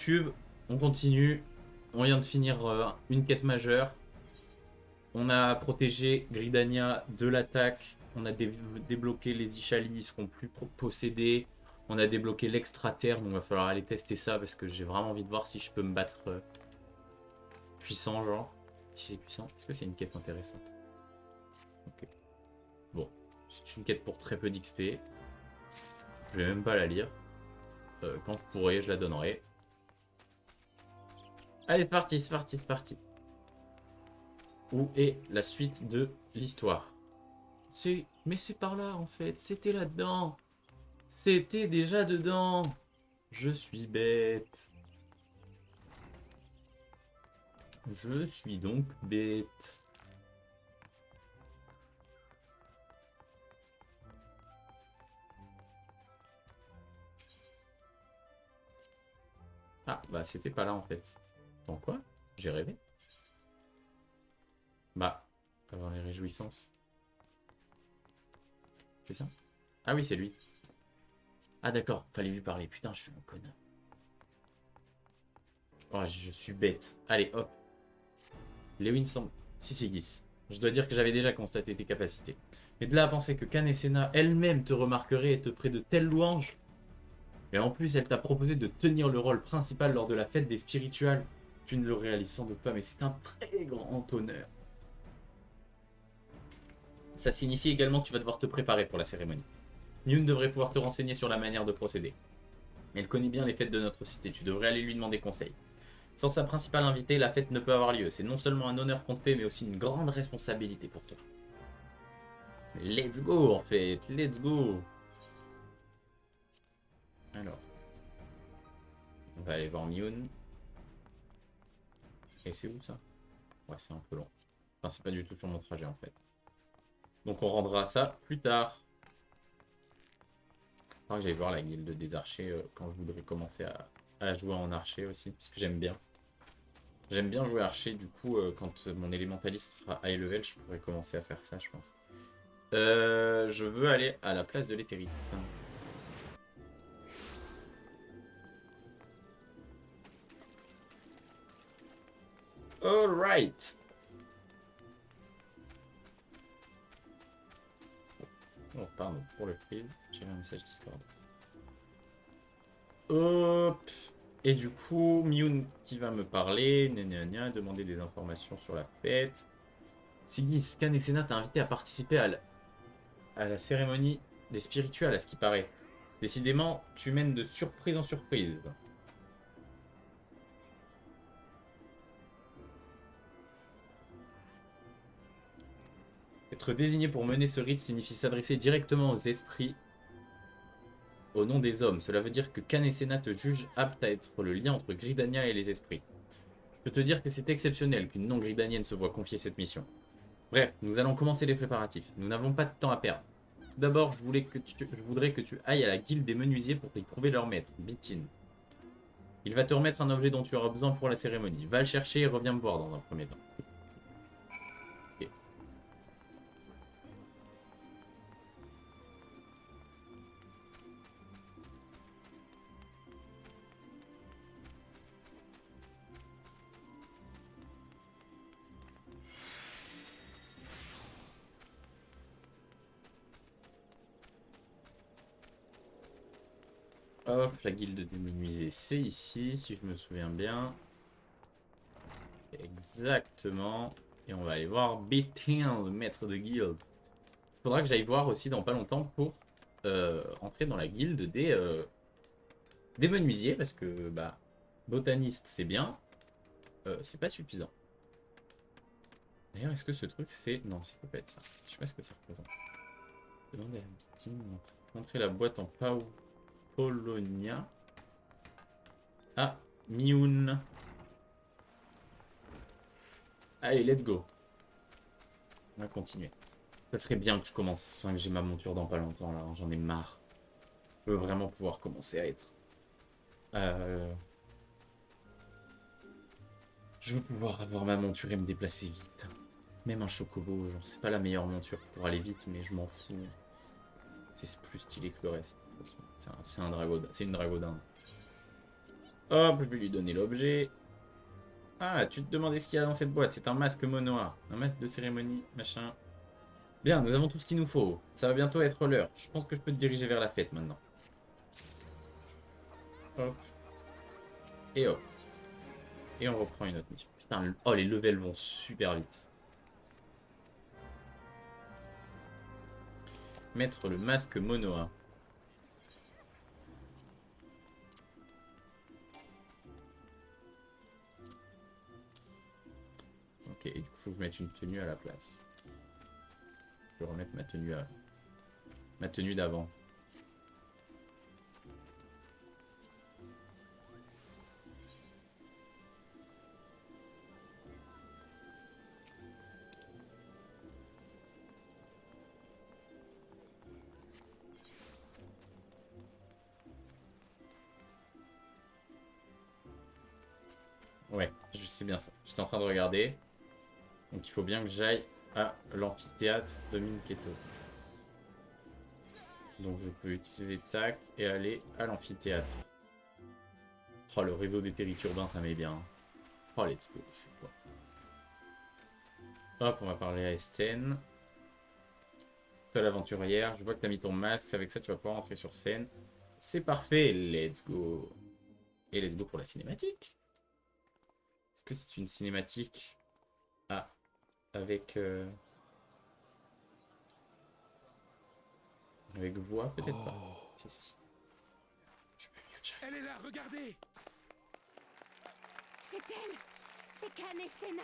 Tube, on continue. On vient de finir une quête majeure. On a protégé Gridania de l'attaque. On a débloqué les Ishali, ils seront plus possédés. On a débloqué l'extraterre, donc il va falloir aller tester ça parce que j'ai vraiment envie de voir si je peux me battre puissant, genre. Si c'est puissant, est-ce que c'est une quête intéressante? Ok. Bon, c'est une quête pour très peu d'XP. Je vais même pas la lire. Quand je pourrai, je la donnerai. Allez, c'est parti, c'est parti, c'est parti. Où est la suite de l'histoire? Mais c'est par là, en fait. C'était là-dedans. C'était déjà dedans. Je suis bête. Je suis donc bête. Ah, bah c'était pas là en fait. Attends, quoi? J'ai rêvé? Bah, avoir les réjouissances. C'est ça? Ah oui, c'est lui. Ah d'accord, fallait lui parler. Putain, je suis un connard. Oh, je suis bête. Allez, hop. Lewin semble... Sysigis. Je dois dire que j'avais déjà constaté tes capacités. Mais de là à penser que Kanesena elle-même te remarquerait et te ferait de telles louanges. Et en plus, elle t'a proposé de tenir le rôle principal lors de la fête des spirituals. Tu ne le réalises sans doute pas, mais c'est un très grand honneur. Ça signifie également que tu vas devoir te préparer pour la cérémonie. Myun devrait pouvoir te renseigner sur la manière de procéder. Elle connaît bien les fêtes de notre cité, tu devrais aller lui demander conseil. Sans sa principale invitée, la fête ne peut avoir lieu. C'est non seulement un honneur qu'on te fait, mais aussi une grande responsabilité pour toi. Let's go en fait, let's go. Alors, on va aller voir Myun. Et c'est où ça? Ouais, c'est un peu long. Enfin, c'est pas du tout sur mon trajet en fait. Donc on rendra ça plus tard. Je crois que j'allais voir la guilde des archers quand je voudrais commencer à jouer en archer aussi, parce que j'aime bien. J'aime bien jouer archer, du coup, quand mon élémentaliste sera high level, je pourrais commencer à faire ça, je pense. Je veux aller à la place de l'éthérite. Alright. Oh, pardon, pour le freeze, j'ai un message Discord. Hop. Et du coup, Myun qui va me parler, demander des informations sur la fête. Sigis, Khan et Senna t'a invité à participer à la cérémonie des spirituels, à ce qui paraît. Décidément, tu mènes de surprise en surprise. Être désigné pour mener ce rite signifie s'adresser directement aux esprits au nom des hommes. Cela veut dire que Khan et Senna te jugent apte à être le lien entre Gridania et les esprits. Je peux te dire que c'est exceptionnel qu'une non-gridanienne se voie confier cette mission. Bref, nous allons commencer les préparatifs. Nous n'avons pas de temps à perdre. Tout d'abord, je voudrais que tu ailles à la guilde des menuisiers pour y trouver leur maître, Bitin. Il va te remettre un objet dont tu auras besoin pour la cérémonie. Va le chercher et reviens me voir dans un premier temps. Ok. Hop, la guilde des menuisiers, c'est ici, si je me souviens bien. Exactement. Et on va aller voir Bitin, le maître de guilde. Il faudra que j'aille voir aussi dans pas longtemps pour entrer dans la guilde des menuisiers, parce que, bah, botaniste, c'est bien. C'est pas suffisant. D'ailleurs, est-ce que ce truc, c'est... Non, ça peut pas être ça. Je sais pas ce que ça représente. Demander à Bitin, montrer la boîte en Polonia. Ah, Myun. Allez, let's go. On va continuer. Ça serait bien que je commence, enfin que j'ai ma monture dans pas longtemps là, j'en ai marre. Je veux vraiment pouvoir commencer à être... Je veux pouvoir avoir ma monture et me déplacer vite. Même un chocobo, genre c'est pas la meilleure monture pour aller vite, mais je m'en fous. C'est plus stylé que le reste. C'est un drago, c'est une dragodin. Hop, je vais lui donner l'objet. Ah, tu te demandais ce qu'il y a dans cette boîte. C'est un masque monoa. Un masque de cérémonie, machin. Bien, nous avons tout ce qu'il nous faut. Ça va bientôt être l'heure. Je pense que je peux te diriger vers la fête maintenant. Hop. Et hop. Et on reprend une autre mission. Putain, oh, les levels vont super vite. Mettre le masque monoa. Ok, et du coup, faut que je mette une tenue à la place. Je vais remettre ma tenue d'avant. Ouais, je sais bien ça. J'étais en train de regarder. Donc il faut bien que j'aille à l'amphithéâtre de Minketo. Donc je peux utiliser tac et aller à l'amphithéâtre. Oh, le réseau des territurbains, ça m'est bien. Oh, let's go, je suis quoi. Hop, on va parler à Esten. C'est toi l'aventurière. Je vois que tu as mis ton masque. Avec ça, tu vas pouvoir entrer sur scène. C'est parfait, let's go. Et let's go pour la cinématique. Est-ce que c'est une cinématique? Ah, avec... Avec voix, peut-être pas. Si. Je peux mute chat. Elle est là, regardez! C'est elle! C'est Khan et Senna!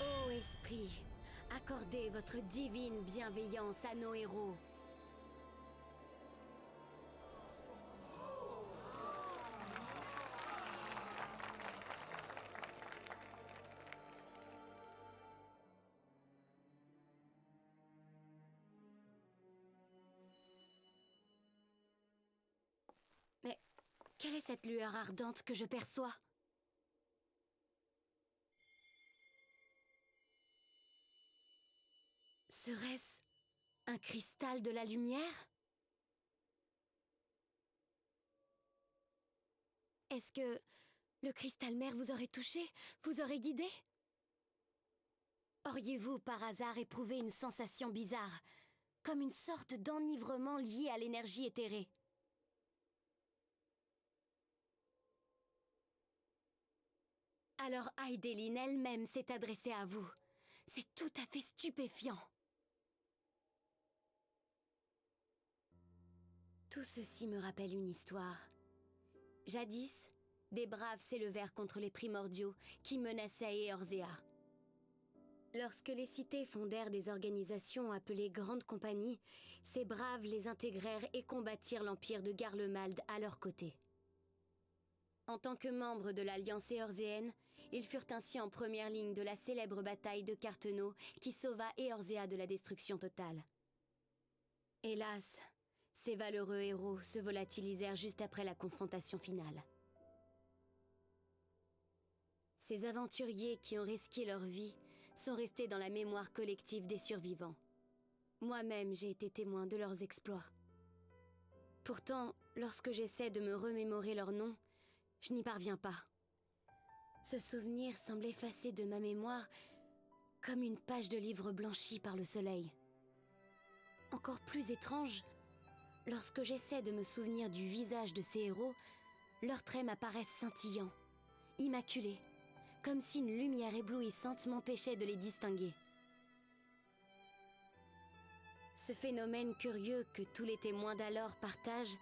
Ô esprit, accordez votre divine bienveillance à nos héros. Mais quelle est cette lueur ardente que je perçois? Serait-ce un cristal de la lumière? Est-ce que le cristal mère vous aurait touché, vous aurait guidé? Auriez-vous par hasard éprouvé une sensation bizarre, comme une sorte d'enivrement lié à l'énergie éthérée? Alors Aïdéline elle-même s'est adressée à vous. C'est tout à fait stupéfiant. Tout ceci me rappelle une histoire. Jadis, des braves s'élevèrent contre les primordiaux qui menaçaient Eorzea. Lorsque les cités fondèrent des organisations appelées Grandes Compagnies, ces braves les intégrèrent et combattirent l'empire de Garlemald à leur côté. En tant que membres de l'Alliance éorzéenne, ils furent ainsi en première ligne de la célèbre bataille de Carteneau qui sauva Eorzea de la destruction totale. Hélas, ces valeureux héros se volatilisèrent juste après la confrontation finale. Ces aventuriers qui ont risqué leur vie sont restés dans la mémoire collective des survivants. Moi-même, j'ai été témoin de leurs exploits. Pourtant, lorsque j'essaie de me remémorer leurs noms, je n'y parviens pas. Ce souvenir semble effacé de ma mémoire comme une page de livre blanchie par le soleil. Encore plus étrange, lorsque j'essaie de me souvenir du visage de ces héros, leurs traits m'apparaissent scintillants, immaculés, comme si une lumière éblouissante m'empêchait de les distinguer. Ce phénomène curieux que tous les témoins d'alors partagent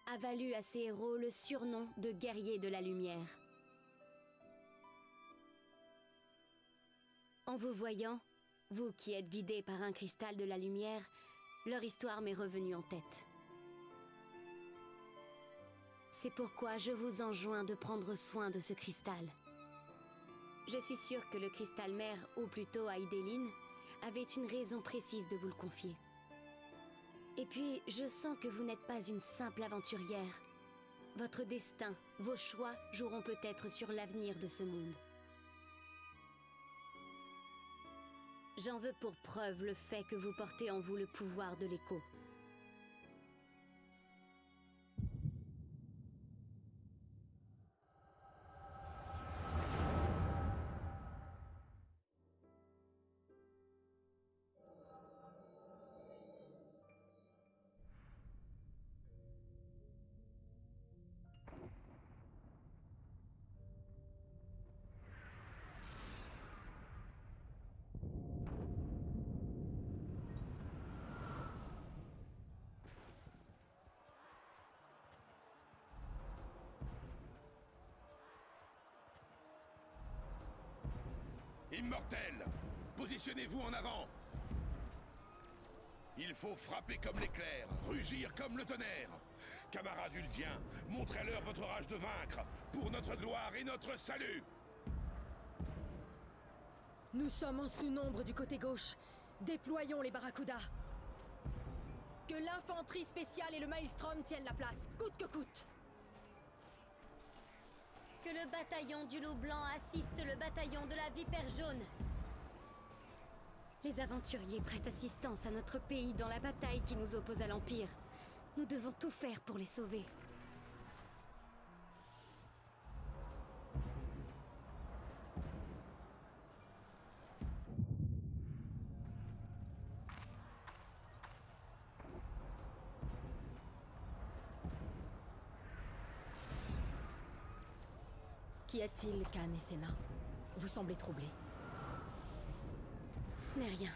a valu à ces héros le surnom de guerriers de la lumière. En vous voyant, vous qui êtes guidés par un cristal de la lumière, leur histoire m'est revenue en tête. C'est pourquoi je vous enjoins de prendre soin de ce cristal. Je suis sûre que le cristal mère, ou plutôt Aidéline, avait une raison précise de vous le confier. Et puis, je sens que vous n'êtes pas une simple aventurière. Votre destin, vos choix joueront peut-être sur l'avenir de ce monde. J'en veux pour preuve le fait que vous portez en vous le pouvoir de l'écho. Immortels, positionnez-vous en avant. Il faut frapper comme l'éclair, rugir comme le tonnerre. Camarades Uldiens, montrez-leur votre rage de vaincre, pour notre gloire et notre salut. Nous sommes en sous-nombre du côté gauche. Déployons les barracudas. Que l'infanterie spéciale et le maelstrom tiennent la place, coûte que coûte. Que le bataillon du loup blanc assiste le bataillon de la vipère jaune. Les aventuriers prêtent assistance à notre pays dans la bataille qui nous oppose à l'Empire. Nous devons tout faire pour les sauver. Qu'y a-t-il, Khan et Senna? Vous semblez troublés. Ce n'est rien.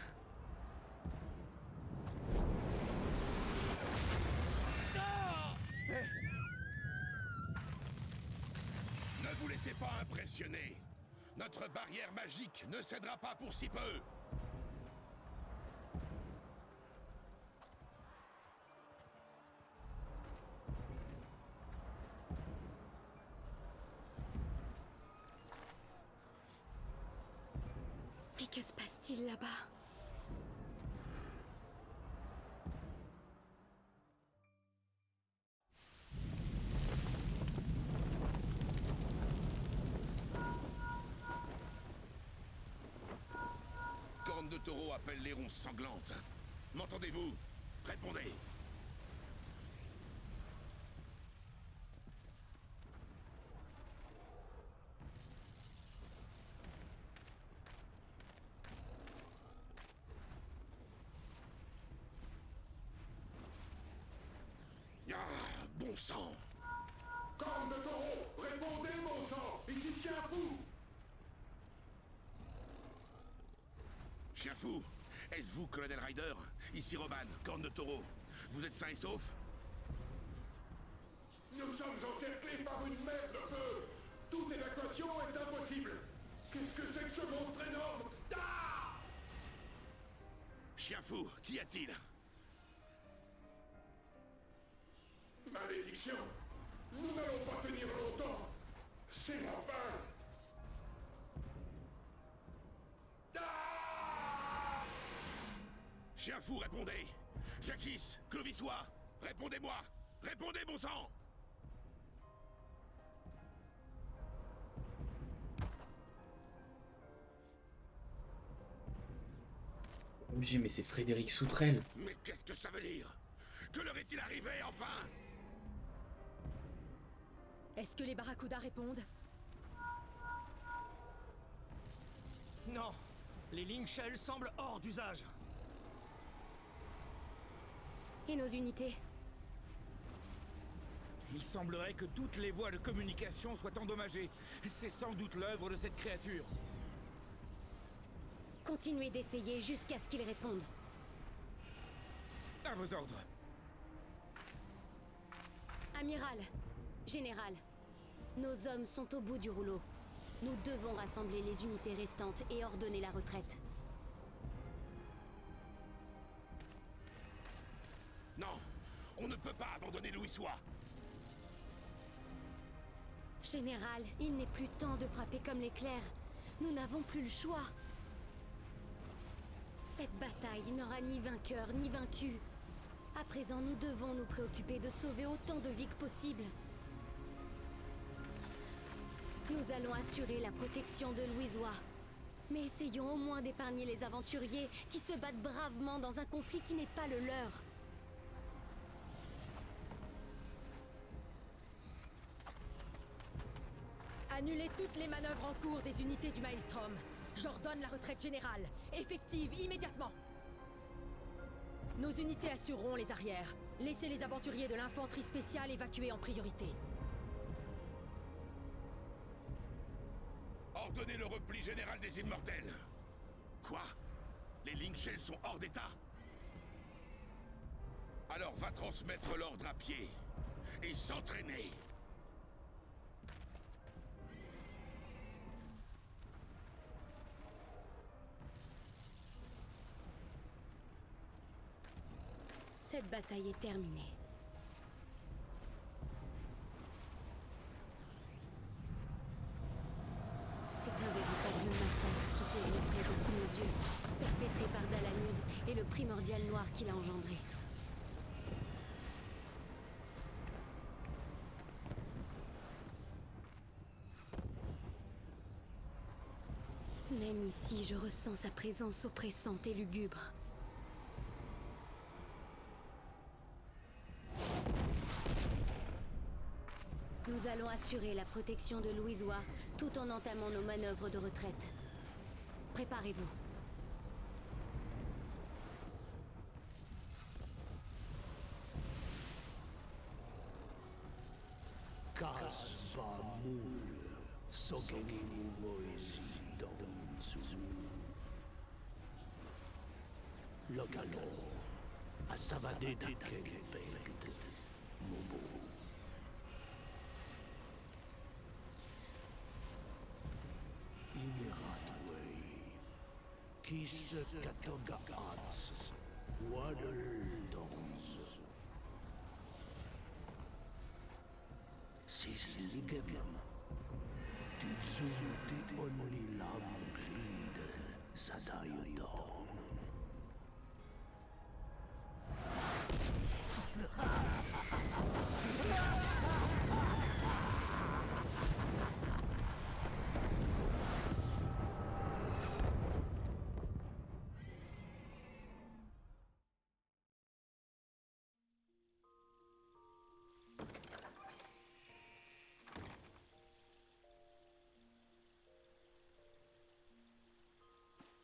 Ne vous laissez pas impressionner. Notre barrière magique ne cédera pas pour si peu. Mais que se passe-t-il là-bas? Corne de taureau appelle les ronces sanglantes. M'entendez-vous? Répondez. Ah, bon sang! Corne de taureau, répondez mon sang! Ici chien fou! Chien fou, est-ce vous, Colonel Ryder? Ici Roman, corne de taureau. Vous êtes sain et sauf? Nous sommes encerclés par une mer de feu! Toute évacuation est impossible! Qu'est-ce que c'est que ce monstre énorme? Ah! Chien fou, qu'y a-t-il? Malédiction! Nous n'allons pas tenir longtemps! C'est la fin! Ah! Chien fou, répondez! Jacquis, Clovisois, répondez-moi! Répondez, bon sang! OMG, mais c'est Frédéric Soutrel. Mais qu'est-ce que ça veut dire? Que leur est-il arrivé, enfin? Est-ce que les barracudas répondent? Non, les Link Shell semblent hors d'usage. Et nos unités? Il semblerait que toutes les voies de communication soient endommagées. C'est sans doute l'œuvre de cette créature. Continuez d'essayer jusqu'à ce qu'ils répondent. À vos ordres. Amiral, Général, nos hommes sont au bout du rouleau. Nous devons rassembler les unités restantes et ordonner la retraite. Non, on ne peut pas abandonner Louisois. Général, il n'est plus temps de frapper comme l'éclair. Nous n'avons plus le choix. Cette bataille n'aura ni vainqueur ni vaincu. À présent, nous devons nous préoccuper de sauver autant de vies que possible. Nous allons assurer la protection de Louisois. Mais essayons au moins d'épargner les aventuriers qui se battent bravement dans un conflit qui n'est pas le leur. Annulez toutes les manœuvres en cours des unités du Maelstrom. J'ordonne la retraite générale, effective immédiatement. Nos unités assureront les arrières. Laissez les aventuriers de l'infanterie spéciale évacuer en priorité. Ordonnez le repli général des Immortels. Quoi? Les Lynx sont hors d'état? Alors va transmettre l'ordre à pied et s'entraîner. Cette bataille est terminée. C'est un véritable massacre qui s'est présent sous nos yeux, perpétré par Dalamud et le primordial noir qu'il a engendré. Même ici, je ressens sa présence oppressante et lugubre. Nous allons assurer la protection de Louisois tout en entamant nos manœuvres de retraite. Préparez-vous. Kasbamul, Sogenimu Moisi Donzu. Logalo, Asavade Dakebed, Mubu. Imiratway, Kis Katoga Arts, Waddle Dons. Sis Ligabim, Tizunti Onilam Ride, Sadayodon.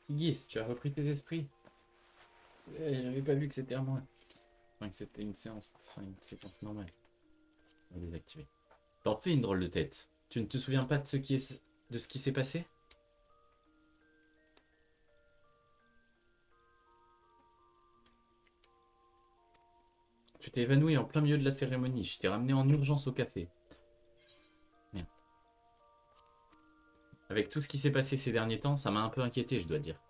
Tigis, tu as repris tes esprits. J'avais pas vu que c'était à moi. Enfin, que c'était une séance, enfin, une séquence normale. On va désactiver. T'en fais une drôle de tête. Tu ne te souviens pas de ce qui s'est passé? Tu t'es évanoui en plein milieu de la cérémonie. Je t'ai ramené en urgence au café. Merde. Avec tout ce qui s'est passé ces derniers temps, ça m'a un peu inquiété, je dois dire.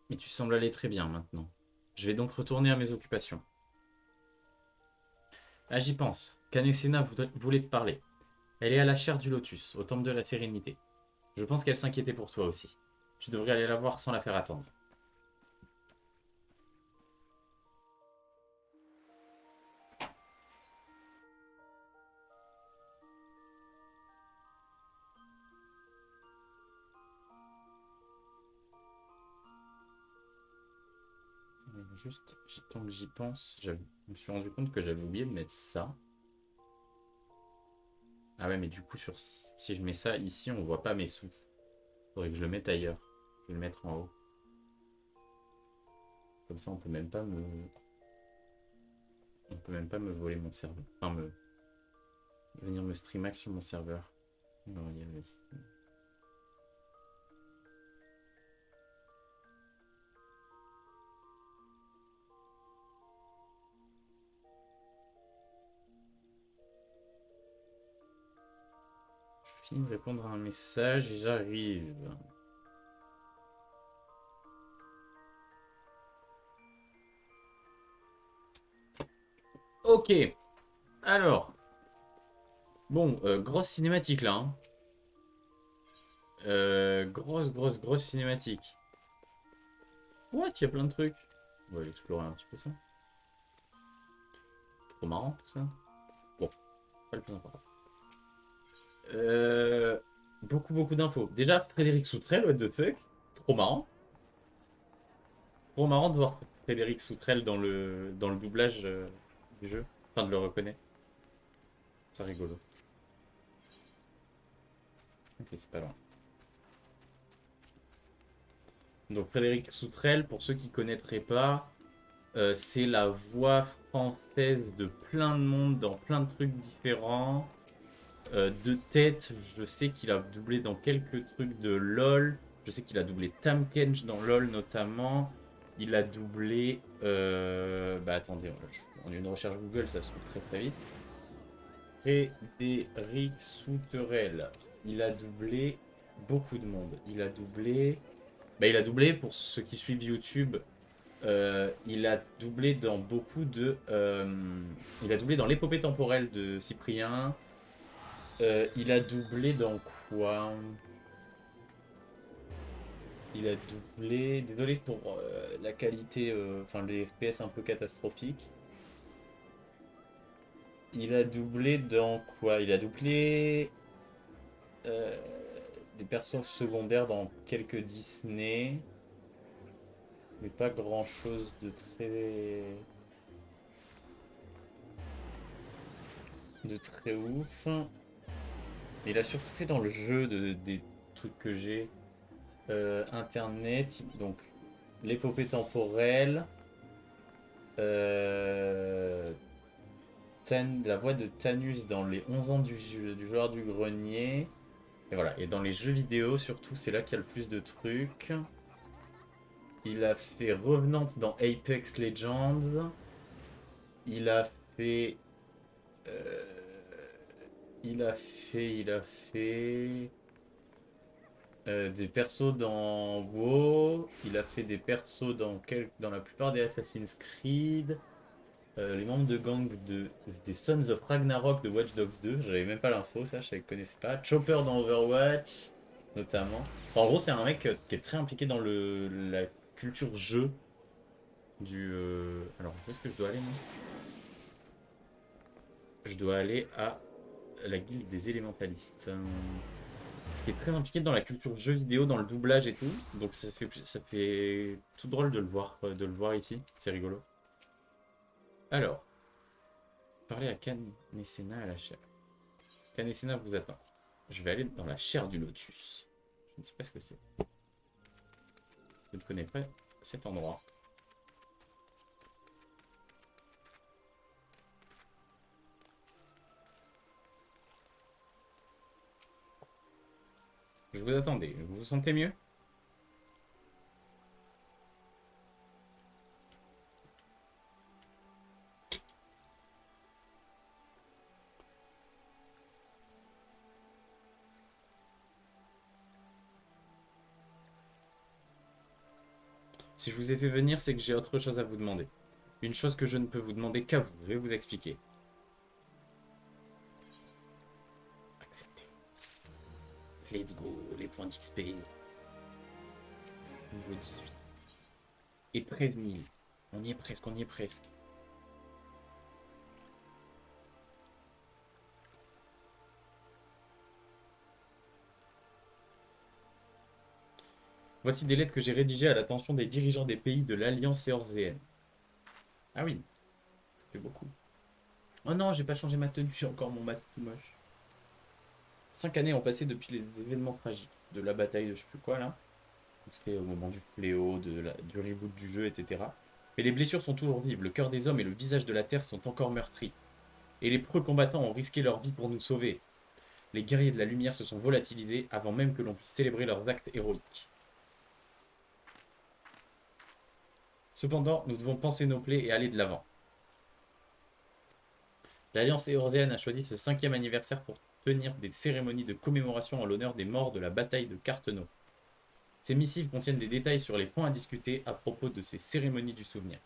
Mais tu sembles aller très bien maintenant. Je vais donc retourner à mes occupations. Ah, j'y pense. Kanesena voulait te parler. Elle est à la chaire du Lotus, au temple de la sérénité. Je pense qu'elle s'inquiétait pour toi aussi. Tu devrais aller la voir sans la faire attendre. Juste, tant que j'y pense, je me suis rendu compte que j'avais oublié de mettre ça. Ah ouais, mais du coup, si je mets ça ici, on voit pas mes sous. Faudrait que je le mette ailleurs. Je vais le mettre en haut. Comme ça, on peut même pas me... On peut même pas me voler mon serveur. Enfin, venir me streamax sur mon serveur. Non, il y a le... Je finis de répondre à un message et j'arrive. Ok. Alors. Bon, grosse cinématique là. Hein. Grosse cinématique. What? Il y a plein de trucs. On va aller explorer un petit peu ça. Trop marrant tout ça. Bon, pas le plus important. Beaucoup d'infos. Déjà, Frédéric Soutrel, what the fuck. Trop marrant. Trop marrant de voir Frédéric Soutrel dans le doublage du jeu. Enfin, de le reconnaître. C'est rigolo. Ok, c'est pas loin. Donc Frédéric Soutrel, pour ceux qui ne connaîtraient pas, c'est la voix française de plein de monde dans plein de trucs différents. De tête, je sais qu'il a doublé dans quelques trucs de LoL. Je sais qu'il a doublé Tahm Kench dans LoL notamment. Il a doublé... Bah attendez, on a une recherche Google, ça se trouve très vite. Frédéric Souterel. Il a doublé beaucoup de monde. Il a doublé... Bah, il a doublé, pour ceux qui suivent YouTube, il a doublé dans beaucoup de... il a doublé dans l'épopée temporelle de Cyprien. Il a doublé dans quoi? Il a doublé... Désolé pour la qualité, enfin les FPS un peu catastrophiques. Il a doublé dans quoi? Il a doublé des personnages secondaires dans quelques Disney. Mais pas grand chose de très ouf. Il a surtout fait dans le jeu des trucs que j'ai. Internet, donc l'épopée temporelle. La voix de Thanos dans les 11 ans du joueur du grenier. Et voilà, et dans les jeux vidéo surtout, c'est là qu'il y a le plus de trucs. Il a fait Revenant dans Apex Legends. Il a fait... des persos dans WoW. Il a fait des persos dans la plupart des Assassin's Creed. Les membres de gang des Sons of Ragnarok de Watch Dogs 2. J'avais même pas l'info, ça, je ne connaissais pas. Chopper dans Overwatch, notamment. Enfin, en gros, c'est un mec qui est très impliqué dans la culture jeu du... Alors, où est-ce que je dois aller, moi? Je dois aller à la guilde des élémentalistes. Qui est très impliqué dans la culture jeu vidéo, dans le doublage et tout. Donc ça fait tout drôle de le voir ici. C'est rigolo. Alors, parler à Canesena à la chair. Canesena vous attend. Je vais aller dans la chair du lotus. Je ne sais pas ce que c'est. Je ne connais pas cet endroit. Je vous attendais. Vous vous sentez mieux? Si je vous ai fait venir, c'est que j'ai autre chose à vous demander. Une chose que je ne peux vous demander qu'à vous. Je vais vous expliquer. Acceptez. Let's go, les points d'XP. Niveau 18. Et 13 000. On y est presque, on y est presque. Voici des lettres que j'ai rédigées à l'attention des dirigeants des pays de l'Alliance éorzéenne. Ah oui, ça fait beaucoup. Oh non, j'ai pas changé ma tenue, j'ai encore mon masque tout moche. 5 années ont passé depuis les événements tragiques, de la bataille de je sais plus quoi là. C'était au moment du fléau, du reboot du jeu, etc. Mais les blessures sont toujours vives, le cœur des hommes et le visage de la terre sont encore meurtris. Et les preux combattants ont risqué leur vie pour nous sauver. Les guerriers de la lumière se sont volatilisés avant même que l'on puisse célébrer leurs actes héroïques. Cependant, nous devons panser nos plaies et aller de l'avant. L'Alliance éorzéenne a choisi ce 5e anniversaire pour tenir des cérémonies de commémoration en l'honneur des morts de la bataille de Carteneau. Ces missives contiennent des détails sur les points à discuter à propos de ces cérémonies du souvenir.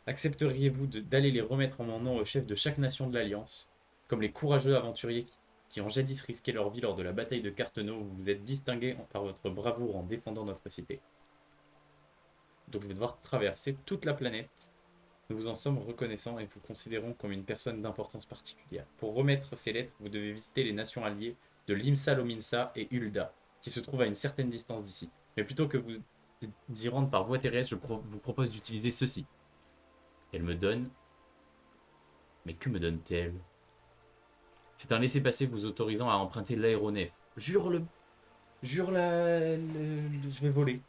Accepteriez-vous d'aller les remettre en mon nom au chef de chaque nation de l'Alliance, comme les courageux aventuriers qui ont jadis risqué leur vie lors de la bataille de Carteneau, où vous vous êtes distingués par votre bravoure en défendant notre cité. Donc je vais devoir traverser toute la planète. Nous vous en sommes reconnaissants et vous considérons comme une personne d'importance particulière. Pour remettre ces lettres, vous devez visiter les nations alliées de Limsa Lominsa et Ulda, qui se trouvent à une certaine distance d'ici. Mais plutôt que vous y rendre par voie terrestre, je vous propose d'utiliser ceci. Elle me donne... Mais que me donne-t-elle? C'est un laissez-passer vous autorisant à emprunter l'aéronef. Jure-le... Je vais voler.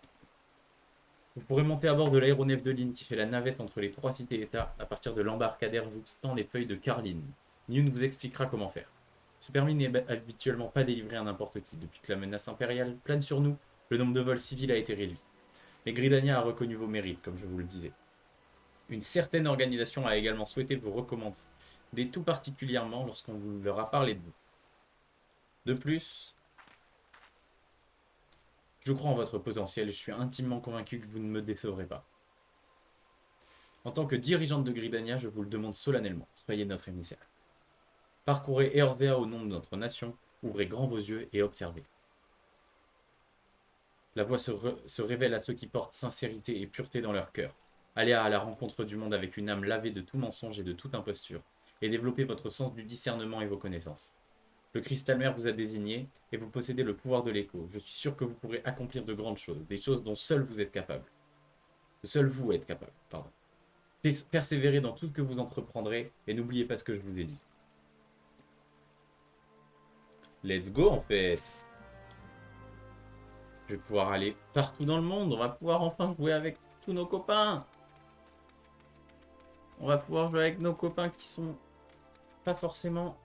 Vous pourrez monter à bord de l'aéronef de ligne qui fait la navette entre les 3 cités-états à partir de l'embarcadère jouxtant les feuilles de Carline. Nune vous expliquera comment faire. Ce permis n'est habituellement pas délivré à n'importe qui. Depuis que la menace impériale plane sur nous, le nombre de vols civils a été réduit. Mais Gridania a reconnu vos mérites, comme je vous le disais. Une certaine organisation a également souhaité vous recommander tout particulièrement lorsqu'on leur a parlé de vous. De plus... Je crois en votre potentiel et je suis intimement convaincu que vous ne me décevrez pas. En tant que dirigeante de Gridania, je vous le demande solennellement. Soyez notre émissaire. Parcourez Eorzea au nom de notre nation, ouvrez grand vos yeux et observez. La voie se révèle à ceux qui portent sincérité et pureté dans leur cœur. Allez à la rencontre du monde avec une âme lavée de tout mensonge et de toute imposture, et développez votre sens du discernement et vos connaissances. Le cristal mère vous a désigné, et vous possédez le pouvoir de l'écho. Je suis sûr que vous pourrez accomplir de grandes choses, des choses dont seul vous êtes capable. Seul vous êtes capable, pardon. Persévérez dans tout ce que vous entreprendrez, et n'oubliez pas ce que je vous ai dit. Let's go en fait. Je vais pouvoir aller partout dans le monde, on va pouvoir enfin jouer avec tous nos copains. On va pouvoir jouer avec nos copains qui sont pas forcément...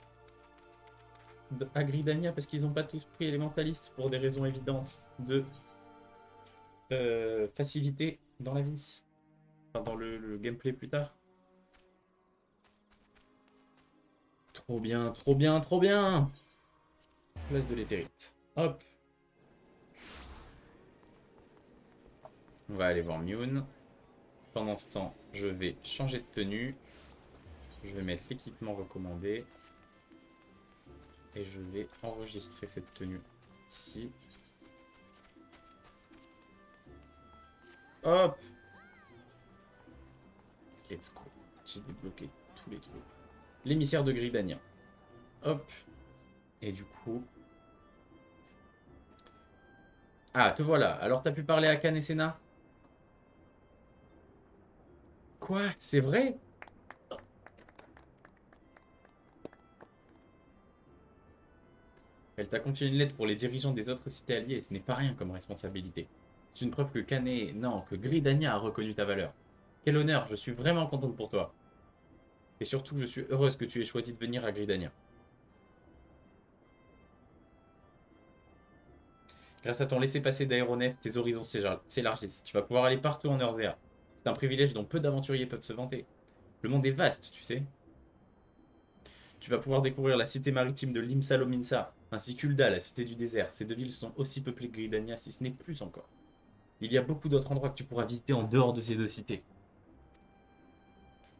à Gridania parce qu'ils n'ont pas tous pris élémentaliste pour des raisons évidentes de facilité dans la vie. Enfin, dans le gameplay plus tard. Trop bien, trop bien, trop bien. Place de l'éthérite. Hop. On va aller voir Mune. Pendant ce temps, je vais changer de tenue. Je vais mettre l'équipement recommandé. Et je vais enregistrer cette tenue ici. Hop! Let's go. J'ai débloqué tous les trucs. L'émissaire de Gridania. Hop. Et du coup... Ah, te voilà. Alors t'as pu parler à Khan et Senna? Quoi? C'est vrai? Elle t'a confié une lettre pour les dirigeants des autres cités alliées et ce n'est pas rien comme responsabilité. C'est une preuve que Kane, non, que Gridania a reconnu ta valeur. Quel honneur, je suis vraiment contente pour toi. Et surtout, je suis heureuse que tu aies choisi de venir à Gridania. Grâce à ton laissez-passer d'aéronef, tes horizons s'élargissent. Tu vas pouvoir aller partout en Eorzea. C'est un privilège dont peu d'aventuriers peuvent se vanter. Le monde est vaste, tu sais. Tu vas pouvoir découvrir la cité maritime de Limsa Lominsa, ainsi qu'Ulda, la cité du désert. Ces deux villes sont aussi peuplées que Gridania, si ce n'est plus encore. Il y a beaucoup d'autres endroits que tu pourras visiter en dehors de ces deux cités.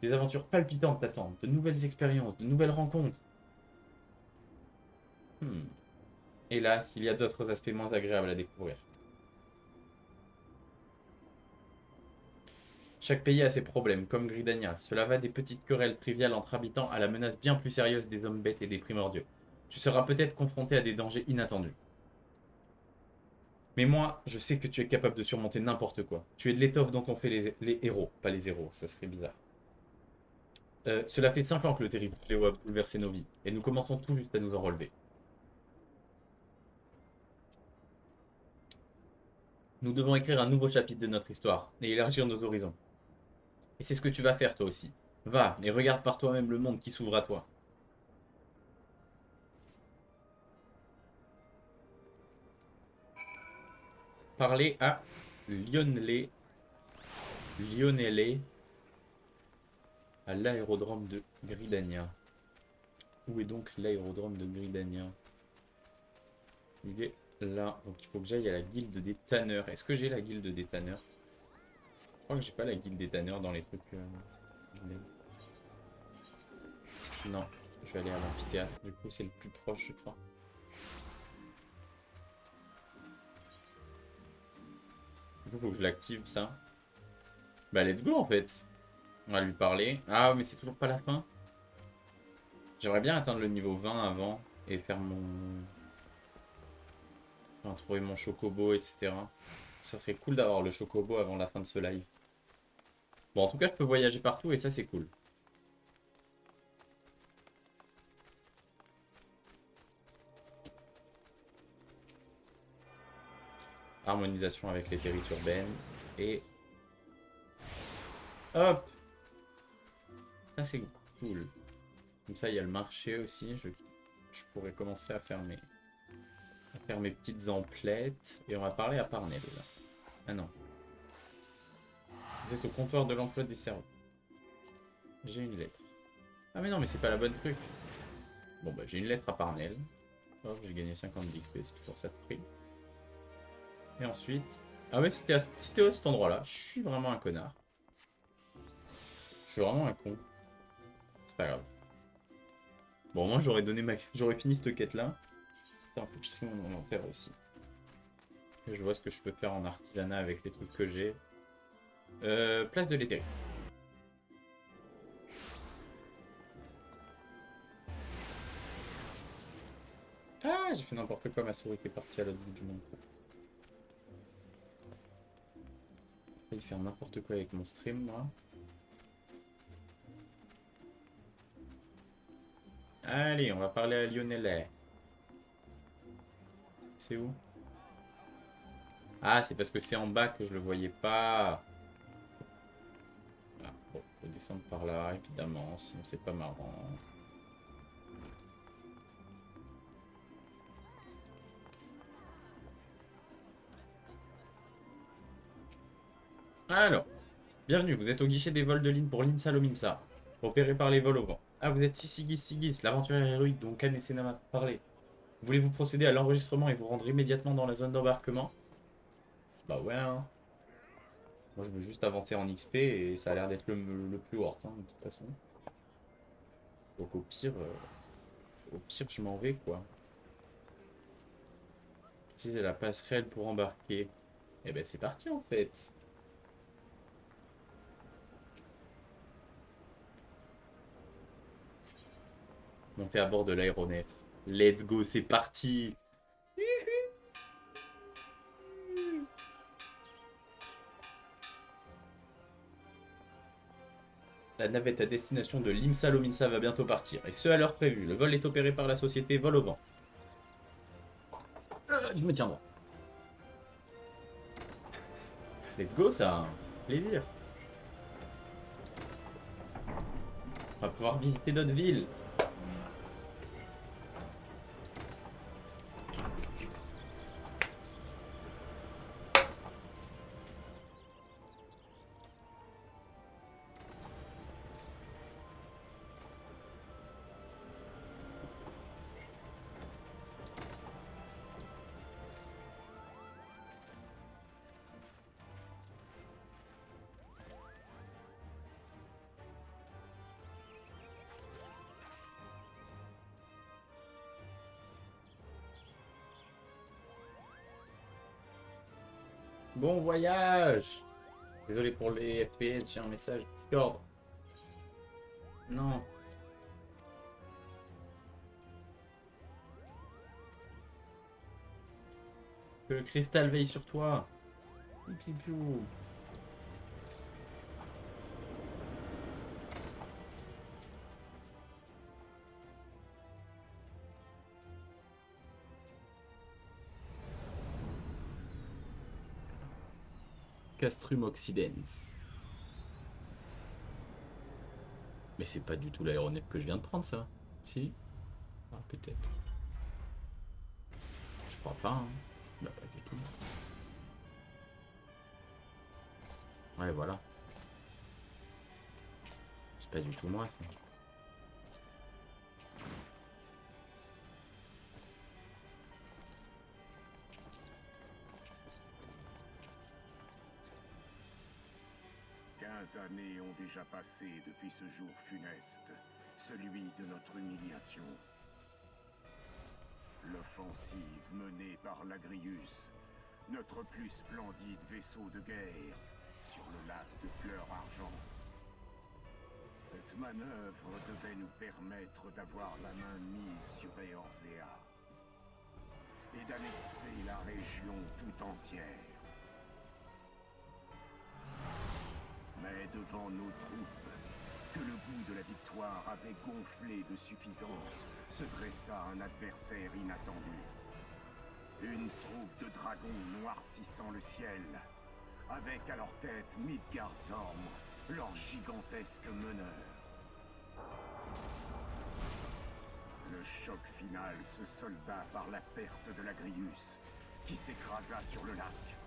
Des aventures palpitantes t'attendent, de nouvelles expériences, de nouvelles rencontres. Hélas, il y a d'autres aspects moins agréables à découvrir. Chaque pays a ses problèmes, comme Gridania. Cela va des petites querelles triviales entre habitants à la menace bien plus sérieuse des hommes bêtes et des primordiaux. Tu seras peut-être confronté à des dangers inattendus. Mais moi, je sais que tu es capable de surmonter n'importe quoi. Tu es de l'étoffe dont on fait les héros. Pas les héros, ça serait bizarre. Cela fait 5 ans que le terrible fléau a bouleversé nos vies, et nous commençons tout juste à nous en relever. Nous devons écrire un nouveau chapitre de notre histoire, et élargir nos horizons. Et c'est ce que tu vas faire toi aussi. Va, et regarde par toi-même le monde qui s'ouvre à toi. Parler à Lionelé, à l'aérodrome de Gridania. Où est donc l'aérodrome de Gridania? Il est là. Donc il faut que j'aille à la guilde des tanneurs. Est-ce que j'ai la guilde des tanneurs? Je crois que j'ai pas la guilde des tanneurs dans les trucs. Non, je vais aller à l'amphithéâtre. Du coup, c'est le plus proche, je crois. Du coup, faut que je l'active, ça. Bah, let's go, en fait. On va lui parler. Ah, mais c'est toujours pas la fin. J'aimerais bien atteindre le niveau 20 avant et faire mon... Enfin, trouver mon chocobo, etc. Ça serait cool d'avoir le chocobo avant la fin de ce live. Bon, en tout cas, je peux voyager partout et ça, c'est cool. Harmonisation avec les territoires urbaines. Et... hop! Ça, c'est cool. Comme ça, il y a le marché aussi. Je pourrais commencer à faire mes petites emplettes. Et on va parler à Parnell. Là. Ah non. Vous êtes au comptoir de l'emploi des cerveaux. J'ai une lettre. Ah mais non, mais c'est pas la bonne truc. Bon bah j'ai une lettre à Parnell. Hop, j'ai gagné 50 d'XP, c'est toujours ça de prix. Et ensuite... ah ouais, c'était à cet endroit-là. Je suis vraiment un connard. Je suis vraiment un con. C'est pas grave. Bon, moi j'aurais fini cette quête-là. Attends, faut que je trie mon inventaire aussi. Et je vois ce que je peux faire en artisanat avec les trucs que j'ai. Place de l'éthérite. Ah, j'ai fait n'importe quoi, ma souris qui est partie à l'autre bout du monde. J'ai failli faire n'importe quoi avec mon stream, moi. Allez, on va parler à Lionel. C'est où? Ah, c'est parce que c'est en bas que je le voyais pas. Ah, bon, faut descendre par là, évidemment, sinon c'est pas marrant. Alors, bienvenue, vous êtes au guichet des vols de ligne pour l'IMSA Lominsa, opéré par les vols au vent. Ah, vous êtes Sigis, l'aventurière héroïque dont Khan et Senna m'a parlé. Voulez-vous procéder à l'enregistrement et vous rendre immédiatement dans la zone d'embarquement? Bah ouais, hein. Moi, je veux juste avancer en XP et ça a l'air d'être le plus worth, hein, de toute façon. Donc au pire, je m'en vais, quoi. Utiliser la passerelle pour embarquer. Et ben c'est parti, en fait. Monter à bord de l'aéronef. Let's go, c'est parti. La navette à destination de l'IMSA Lominsa va bientôt partir, et ce à l'heure prévue. Le vol est opéré par la société Vol au Vent. Je me tiens droit. Let's go, ça fait plaisir. On va pouvoir visiter d'autres villes. Bon voyage. Désolé pour les FPS, j'ai un message Discord. Non. Que le cristal veille sur toi. Pipiou. Castrum Occidens. Mais c'est pas du tout l'aéronef que je viens de prendre, ça. Si? Ah, peut-être. Je crois pas, hein. Bah, pas du tout. Ouais, voilà. C'est pas du tout moi, ça. Années ont déjà passé depuis ce jour funeste, celui de notre humiliation. L'offensive menée par l'Agrius, notre plus splendide vaisseau de guerre, sur le lac de Pleur-Argent. Cette manœuvre devait nous permettre d'avoir la main mise sur Eorzea et d'annexer la région tout entière. Mais devant nos troupes, que le goût de la victoire avait gonflé de suffisance, se dressa un adversaire inattendu. Une troupe de dragons noircissant le ciel, avec à leur tête Midgardsorm, leur gigantesque meneur. Le choc final se solda par la perte de l'Agrius, qui s'écrasa sur le lac,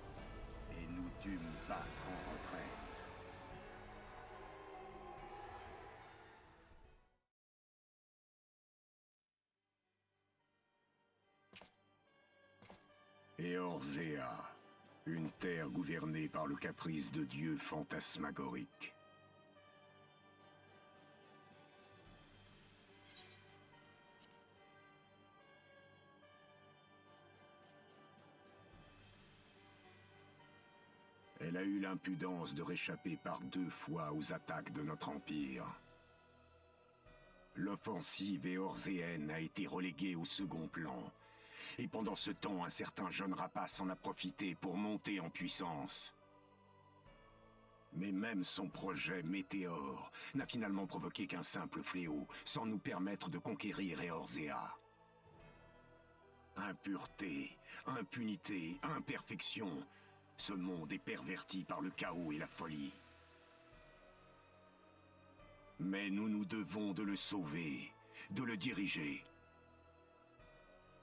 et nous dûmes battre en retraite. Eorzea, une terre gouvernée par le caprice de dieux fantasmagoriques. Elle a eu l'impudence de réchapper par 2 fois aux attaques de notre empire. L'offensive éorzéenne a été reléguée au second plan. Et pendant ce temps, un certain jeune rapace en a profité pour monter en puissance. Mais même son projet Météore n'a finalement provoqué qu'un simple fléau, sans nous permettre de conquérir Eorzea. Impureté, impunité, imperfection, ce monde est perverti par le chaos et la folie. Mais nous nous devons de le sauver, de le diriger.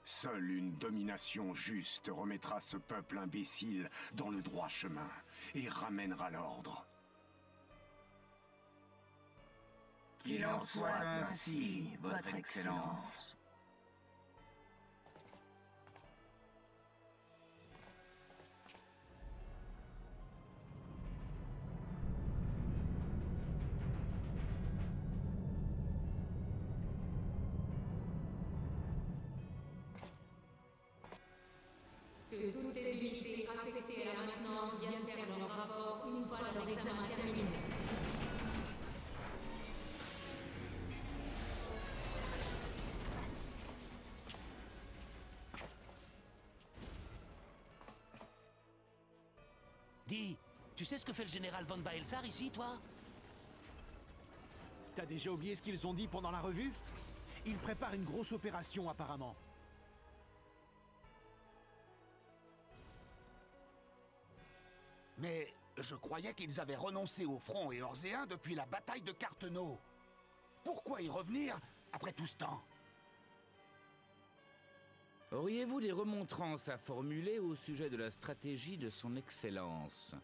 Seule une domination juste remettra ce peuple imbécile dans le droit chemin et ramènera l'ordre. Qu'il en soit ainsi, Votre Excellence. Que toutes les unités affectées à la maintenance viennent faire leur rapport une fois leur examen terminé. Dis, tu sais ce que fait le général von Baelsar ici, toi? T'as déjà oublié ce qu'ils ont dit pendant la revue? Ils préparent une grosse opération, apparemment. Mais je croyais qu'ils avaient renoncé au front éorzéen depuis la bataille de Cartenot. Pourquoi y revenir après tout ce temps? Auriez-vous des remontrances à formuler au sujet de la stratégie de son Excellence?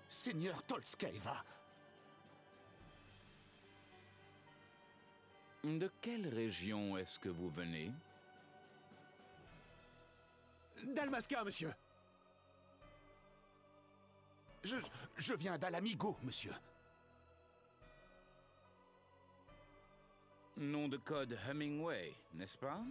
Seigneur Tolskaeva, de quelle région est-ce que vous venez? Dalmasca, monsieur. je viens d'Alamigo, monsieur. Nom de code Hemingway, n'est-ce pas?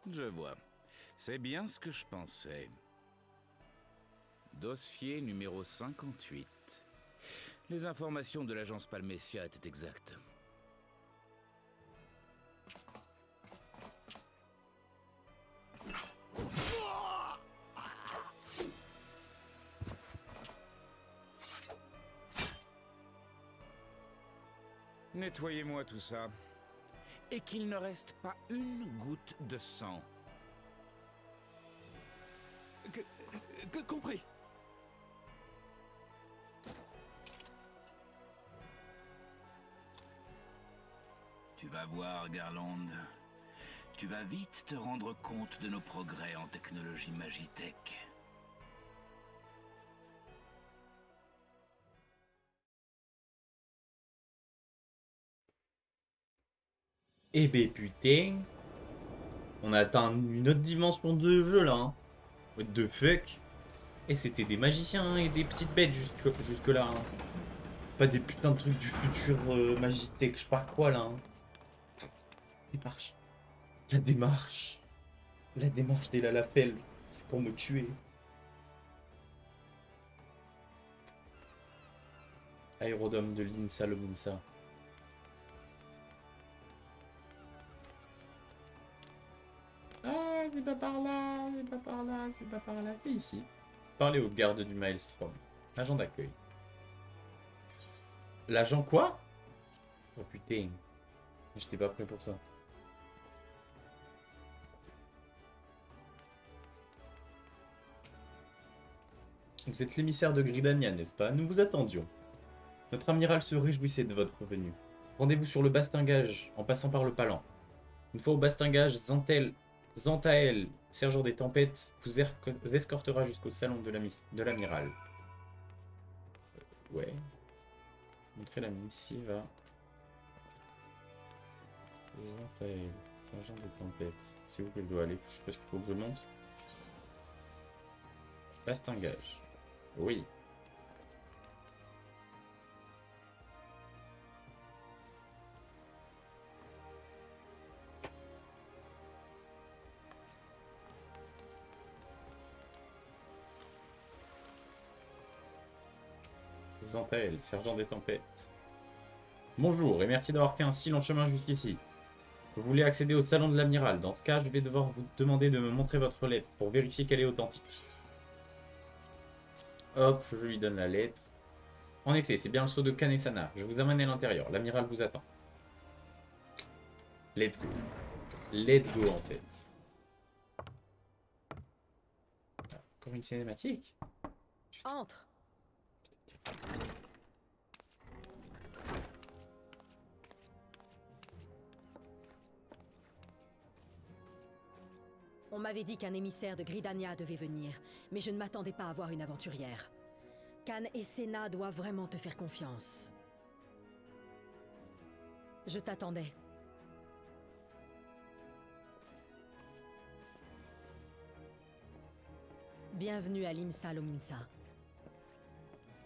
Je vois. C'est bien ce que je pensais. Dossier numéro 58. Les informations de l'agence Palmecia étaient exactes. Nettoyez-moi tout ça. Et qu'il ne reste pas une goutte de sang. Compris. Tu vas voir, Garland. Tu vas vite te rendre compte de nos progrès en technologie Magitech. Eh ben putain. On a atteint une autre dimension de jeu là. Hein. What the fuck. Et c'était des magiciens et des petites bêtes jusque là. Hein. Pas des putains de trucs du futur Magitech, je sais pas quoi là. Hein. Démarche. La démarche. La démarche des Lalafell. C'est pour me tuer. Aérodrome de l'INSA Lominsa. Ah, c'est pas par là, c'est pas par là, c'est pas par là, c'est ici. Parlez au garde du Maelstrom. Agent d'accueil. L'agent quoi? Oh putain. J'étais pas prêt pour ça. Vous êtes l'émissaire de Gridania, n'est-ce pas? Nous vous attendions. Notre amiral se réjouissait de votre venue. Rendez-vous sur le bastingage, en passant par le palan. Une fois au bastingage, Zantael, sergent des tempêtes, vous escortera jusqu'au salon de l'amiral. Ouais. Montrez la missive à Zantael, sergent des tempêtes. C'est où que je dois aller? Je sais pas ce qu'il faut que je monte. Bastingage. Oui. Zantael, sergent des tempêtes. Bonjour et merci d'avoir fait un si long chemin jusqu'ici. Vous voulez accéder au salon de l'amiral. Dans ce cas, je vais devoir vous demander de me montrer votre lettre pour vérifier qu'elle est authentique. Hop, je lui donne la lettre. En effet, c'est bien le sceau de Kanesana. Je vous amène à l'intérieur. L'amiral vous attend. Let's go. Let's go en fait. Encore une cinématique. Entre. On m'avait dit qu'un émissaire de Gridania devait venir, mais je ne m'attendais pas à voir une aventurière. Khan et Sena doivent vraiment te faire confiance. Je t'attendais. Bienvenue à l'IMSA Lominsa.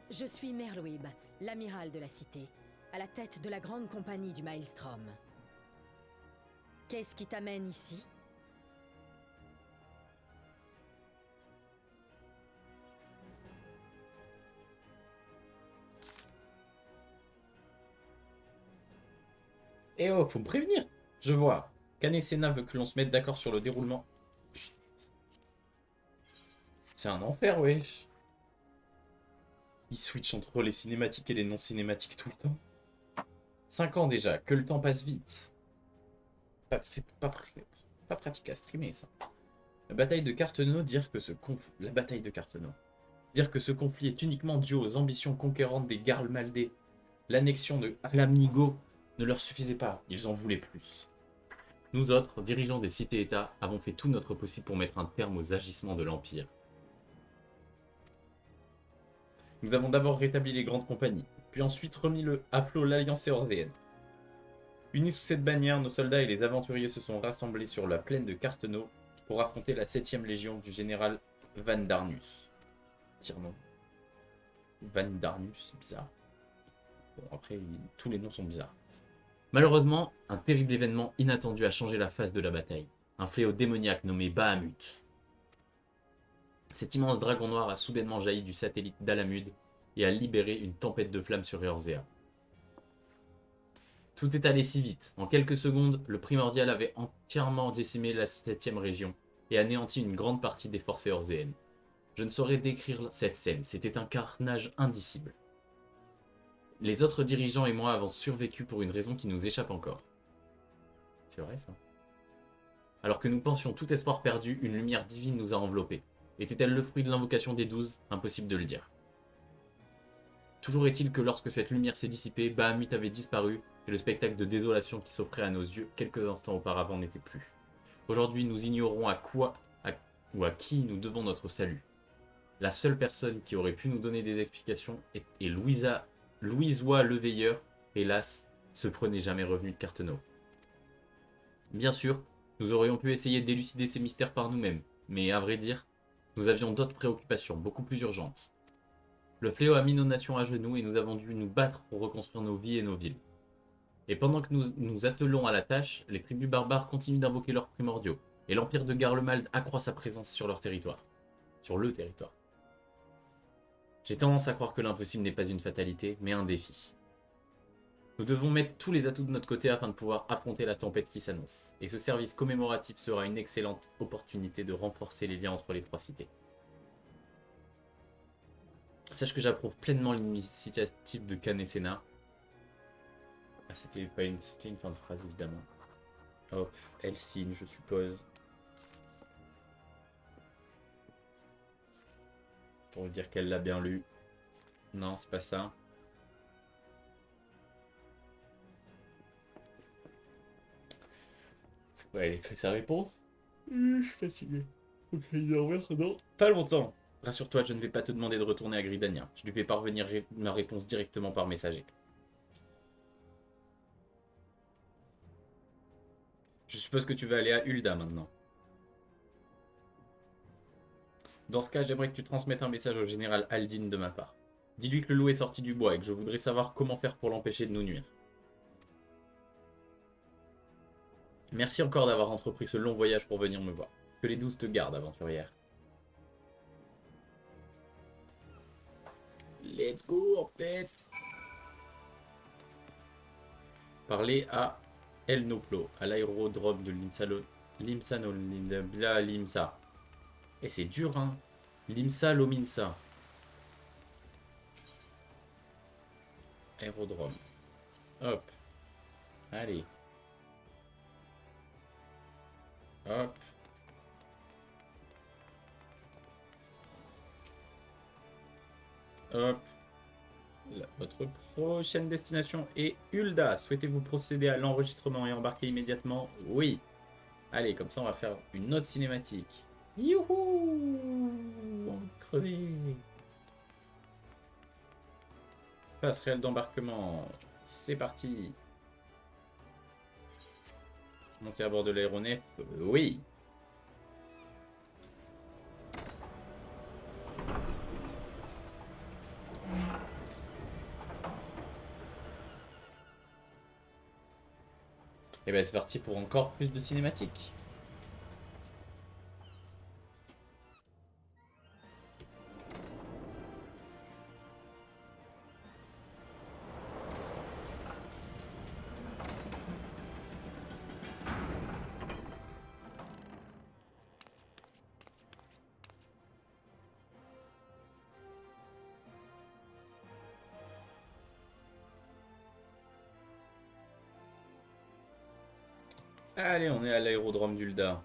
Je suis Merloib, l'amiral de la cité, à la tête de la grande compagnie du Maelstrom. Qu'est-ce qui t'amène ici ? Eh oh, faut me prévenir. Je vois. Khan et Sena veut que l'on se mette d'accord sur le déroulement. C'est un enfer, wesh. Ils switchent entre les cinématiques et les non-cinématiques tout le temps. 5 ans déjà, que le temps passe vite. C'est pas pratique à streamer, ça. La bataille de Carteneau, dire que ce conflit est uniquement dû aux ambitions conquérantes des Garl Maldé. L'annexion de Alamnigo ne leur suffisait pas, ils en voulaient plus. Nous autres, dirigeants des cités-États, avons fait tout notre possible pour mettre un terme aux agissements de l'Empire. Nous avons d'abord rétabli les grandes compagnies, puis ensuite remis à flot l'Alliance éorséenne. Unis sous cette bannière, nos soldats et les aventuriers se sont rassemblés sur la plaine de Carteneau pour affronter la 7e légion du général Van Darnus. Tire nom. Van Darnus, c'est bizarre. Bon, après, tous les noms sont bizarres. Malheureusement, un terrible événement inattendu a changé la face de la bataille. Un fléau démoniaque nommé Bahamut. Cet immense dragon noir a soudainement jailli du satellite d'Alamud et a libéré une tempête de flammes sur Eorzea. Tout est allé si vite. En quelques secondes, le primordial avait entièrement décimé la 7e région et anéanti une grande partie des forces éorzéennes. Je ne saurais décrire cette scène, c'était un carnage indicible. Les autres dirigeants et moi avons survécu pour une raison qui nous échappe encore. C'est vrai ça. Alors que nous pensions tout espoir perdu, une lumière divine nous a enveloppés. Était-elle le fruit de l'invocation des 12? Impossible de le dire. Toujours est-il que lorsque cette lumière s'est dissipée, Bahamut avait disparu et le spectacle de désolation qui s'offrait à nos yeux quelques instants auparavant n'était plus. Aujourd'hui, nous ignorons à qui nous devons notre salut. La seule personne qui aurait pu nous donner des explications est Louisois Leveilleur, hélas, ce preux n'est jamais revenu de Carteneau. Bien sûr, nous aurions pu essayer d'élucider ces mystères par nous-mêmes, mais à vrai dire, nous avions d'autres préoccupations, beaucoup plus urgentes. Le fléau a mis nos nations à genoux et nous avons dû nous battre pour reconstruire nos vies et nos villes. Et pendant que nous nous attelons à la tâche, les tribus barbares continuent d'invoquer leurs primordiaux, et l'empire de Garlemald accroît sa présence sur leur territoire. Sur le territoire. J'ai tendance à croire que l'impossible n'est pas une fatalité, mais un défi. Nous devons mettre tous les atouts de notre côté afin de pouvoir affronter la tempête qui s'annonce, et ce service commémoratif sera une excellente opportunité de renforcer les liens entre les trois cités. Sache que j'approuve pleinement l'initiative de Khan et Senna. Ah, c'était une fin de phrase évidemment. Hop, elle signe, je suppose. Pour dire qu'elle l'a bien lu. Non, c'est pas ça. C'est quoi, elle écrit sa réponse? Je suis fatigué. Faut que j'aille dormir, non. Pas longtemps. Rassure-toi, je ne vais pas te demander de retourner à Gridania. Je lui fais parvenir ma réponse directement par messager. Je suppose que tu vas aller à Ul'dah maintenant. Dans ce cas, j'aimerais que tu transmettes un message au général Aldin de ma part. Dis-lui que le loup est sorti du bois et que je voudrais savoir comment faire pour l'empêcher de nous nuire. Merci encore d'avoir entrepris ce long voyage pour venir me voir. Que les 12 te gardent, aventurière. Let's go, en fait. Parlez à El Noplo, à l'aérodrome de Limsa. Et c'est dur, hein. Limsa Lominsa. Aérodrome. Hop. Allez. Hop. Hop. Là, votre prochaine destination est Ul'dah. Souhaitez-vous procéder à l'enregistrement et embarquer immédiatement? Oui. Allez, comme ça on va faire une autre cinématique. Youhou! On va crever. Passerelle d'embarquement. C'est parti. Monter à bord de l'aéronef? Oui. Et ben c'est parti pour encore plus de cinématiques. Allez, on est à l'aérodrome d'Ul'dah.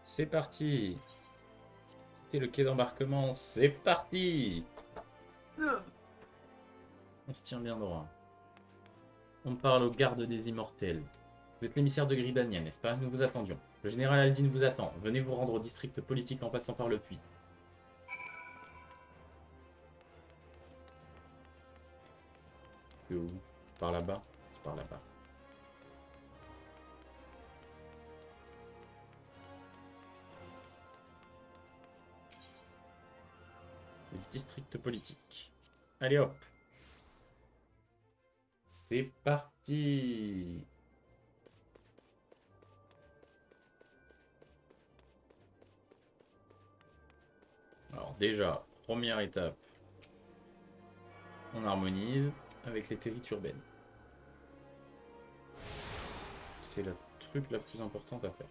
C'est parti. C'était le quai d'embarquement. C'est parti. On se tient bien droit. On parle aux gardes des immortels. Vous êtes l'émissaire de Gridania, n'est-ce pas? Nous vous attendions. Le général Aldin vous attend. Venez vous rendre au district politique en passant par le puits. Où? Par là-bas? C'est par là-bas. District politique. Allez hop. C'est parti. Alors déjà, première étape. On harmonise avec les territoires urbaines. C'est le truc la plus importante à faire.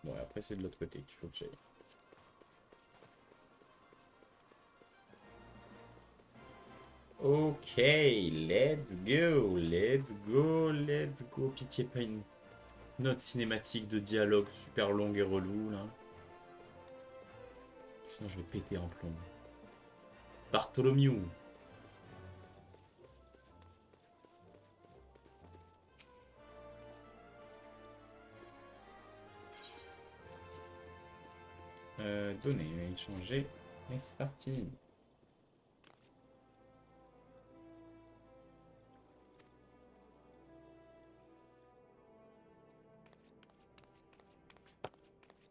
Bon, et après c'est de l'autre côté qu'il faut que j'aille. Ok, let's go, let's go, let's go. Pitié, pas une autre cinématique de dialogue super longue et relou, là. Sinon, je vais péter un plomb. Bartholomew. Donner, échanger, et c'est parti.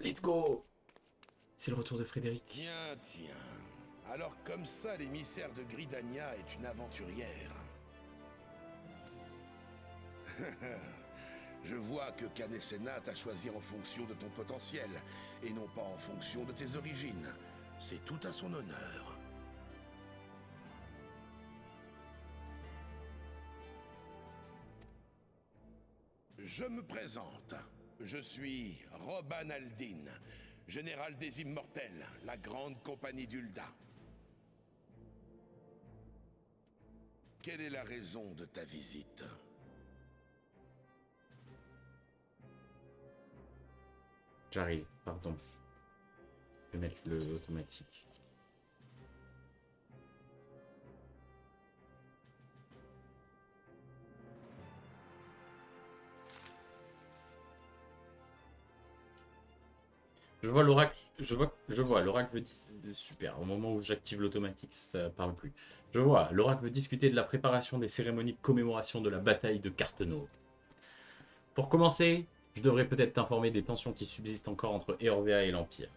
Let's go. C'est le retour de Frédéric. Tiens, tiens. Alors comme ça, l'émissaire de Gridania est une aventurière. Je vois que Canesena t'a choisi en fonction de ton potentiel, et non pas en fonction de tes origines. C'est tout à son honneur. Je me présente. Je suis Roban Aldin, général des Immortels, la grande compagnie d'Ulda. Quelle est la raison de ta visite? J'arrive, pardon. Je vais mettre le automatique. Je vois l'oracle. L'oracle veut super. Au moment où j'active l'automatique, ça parle plus. Je vois. L'oracle veut discuter de la préparation des cérémonies de commémoration de la bataille de Carteneau. Pour commencer, je devrais peut-être t'informer des tensions qui subsistent encore entre Eorzea et l'Empire.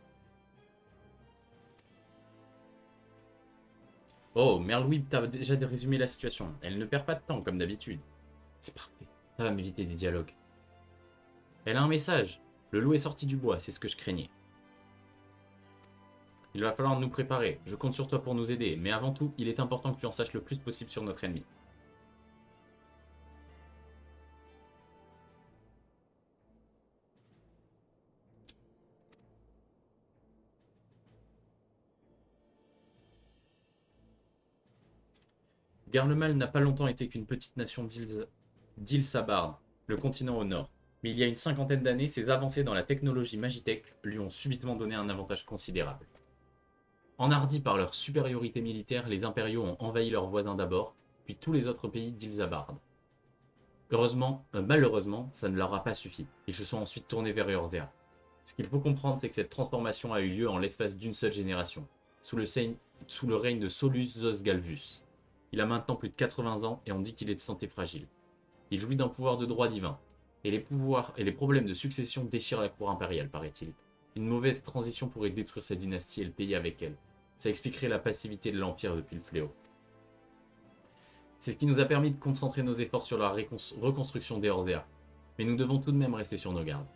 Oh, Merlouis t'a déjà résumé la situation. Elle ne perd pas de temps, comme d'habitude. C'est parfait. Ça va m'éviter des dialogues. Elle a un message. Le loup est sorti du bois, c'est ce que je craignais. Il va falloir nous préparer. Je compte sur toi pour nous aider, mais avant tout, il est important que tu en saches le plus possible sur notre ennemi. Garlemald n'a pas longtemps été qu'une petite nation d'Il-Sabard, le continent au nord. Mais il y a une cinquantaine d'années, ses avancées dans la technologie Magitech lui ont subitement donné un avantage considérable. Enhardis par leur supériorité militaire, les impériaux ont envahi leurs voisins d'abord, puis tous les autres pays d'Il-Sabard. Malheureusement, ça ne leur a pas suffi. Ils se sont ensuite tournés vers Eorzea. Ce qu'il faut comprendre, c'est que cette transformation a eu lieu en l'espace d'une seule génération, sous le règne de Solus Zos-Galvus. Il a maintenant plus de 80 ans et on dit qu'il est de santé fragile. Il jouit d'un pouvoir de droit divin, et les problèmes de succession déchirent la cour impériale, paraît-il. Une mauvaise transition pourrait détruire sa dynastie et le pays avec elle. Ça expliquerait la passivité de l'Empire depuis le fléau. C'est ce qui nous a permis de concentrer nos efforts sur la reconstruction d'Eorzea. Mais nous devons tout de même rester sur nos gardes.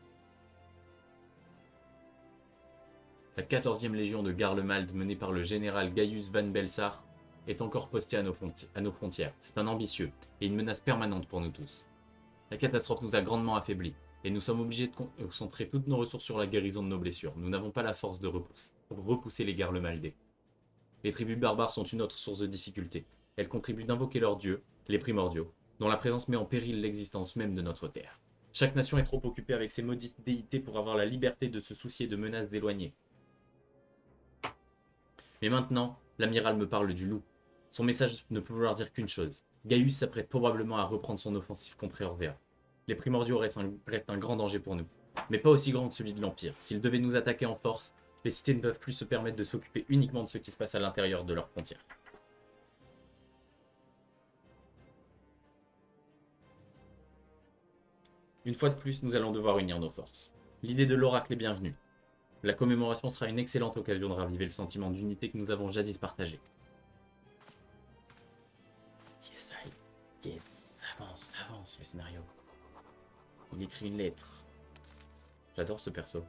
La 14e légion de Garlemald, menée par le général Gaius Van Belsar, est encore postée à nos frontières. C'est un ambitieux, et une menace permanente pour nous tous. La catastrophe nous a grandement affaiblis, et nous sommes obligés de concentrer toutes nos ressources sur la guérison de nos blessures. Nous n'avons pas la force de repousser les Garlemaldais. Les tribus barbares sont une autre source de difficulté. Elles contribuent d'invoquer leurs dieux, les primordiaux, dont la présence met en péril l'existence même de notre terre. Chaque nation est trop occupée avec ses maudites déités pour avoir la liberté de se soucier de menaces éloignées. Mais maintenant, l'amiral me parle du loup. Son message ne peut vouloir dire qu'une chose. Gaius s'apprête probablement à reprendre son offensive contre Eorzea. Les primordiaux restent un grand danger pour nous, mais pas aussi grand que celui de l'Empire. S'ils devaient nous attaquer en force, les cités ne peuvent plus se permettre de s'occuper uniquement de ce qui se passe à l'intérieur de leurs frontières. Une fois de plus, nous allons devoir unir nos forces. L'idée de l'oracle est bienvenue. La commémoration sera une excellente occasion de raviver le sentiment d'unité que nous avons jadis partagé. Yes, yes, avance le scénario. Il écrit une lettre. J'adore ce perso.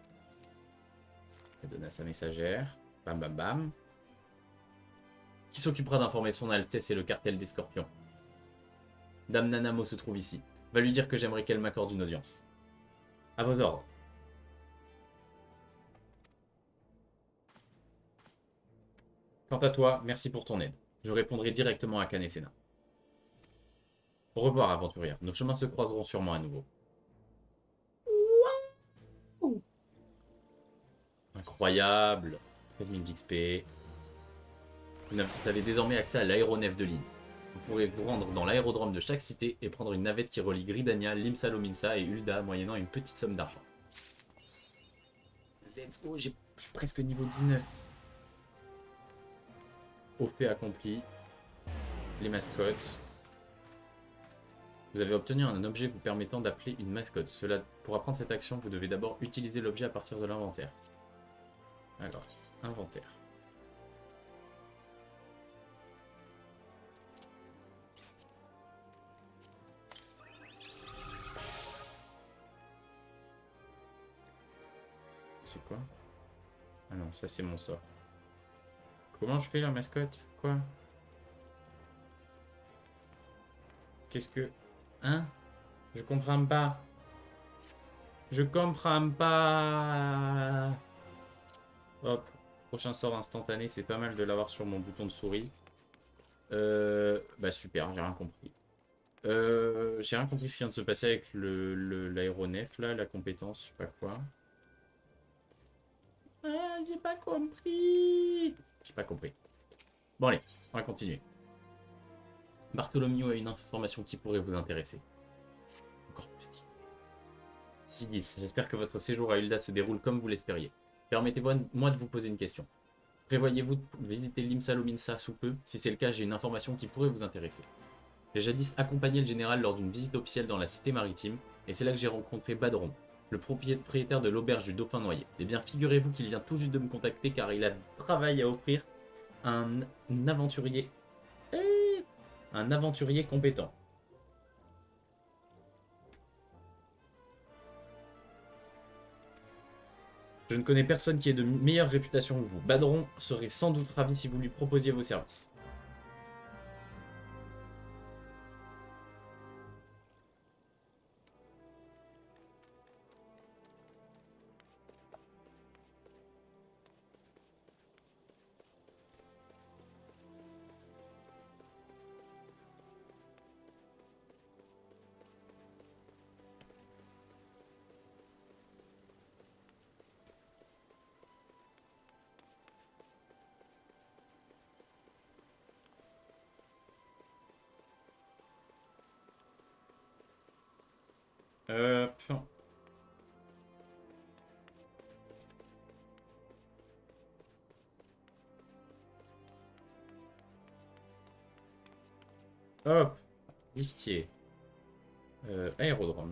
Il donne à sa messagère. Bam bam bam. Qui s'occupera d'informer son Altesse et le cartel des Scorpions? Dame Nanamo se trouve ici. Va lui dire que j'aimerais qu'elle m'accorde une audience. À vos ordres. Quant à toi, merci pour ton aide. Je répondrai directement à Canesena. Au revoir, aventurière. Nos chemins se croiseront sûrement à nouveau. Wow. Incroyable. 13 000 d'XP. Vous avez désormais accès à l'aéronef de ligne. Vous pourrez vous rendre dans l'aérodrome de chaque cité et prendre une navette qui relie Gridania, Limsa-Lominsa et Ulda moyennant une petite somme d'argent. Let's go, je suis presque niveau 19. Au fait accompli. Les mascottes. Vous avez obtenu un objet vous permettant d'appeler une mascotte. Pour apprendre cette action, vous devez d'abord utiliser l'objet à partir de l'inventaire. Alors, inventaire. C'est quoi? Ah non, ça c'est mon sort. Comment je fais la mascotte? Quoi? Qu'est-ce que... Hein? Je comprends pas. Je comprends pas. Hop. Prochain sort instantané. C'est pas mal de l'avoir sur mon bouton de souris. Bah super, j'ai rien compris. J'ai rien compris ce qui vient de se passer avec l'aéronef, là, la compétence, je sais pas quoi. Ah, j'ai pas compris. J'ai pas compris. Bon allez, on va continuer. Bartholomew a une information qui pourrait vous intéresser. Encore plus. Sigis, j'espère que votre séjour à Ul'dah se déroule comme vous l'espériez. Permettez-moi de vous poser une question. Prévoyez-vous de visiter l'Imsa Lominsa sous peu? Si c'est le cas, j'ai une information qui pourrait vous intéresser. J'ai jadis accompagné le général lors d'une visite officielle dans la cité maritime, et c'est là que j'ai rencontré Badron, le propriétaire de l'auberge du Dauphin Noyé. Eh bien, figurez-vous qu'il vient tout juste de me contacter car il a du travail à offrir à un aventurier compétent. Je ne connais personne qui ait de meilleure réputation que vous. Badron serait sans doute ravi si vous lui proposiez vos services. Hop, liftier. Aérodrome.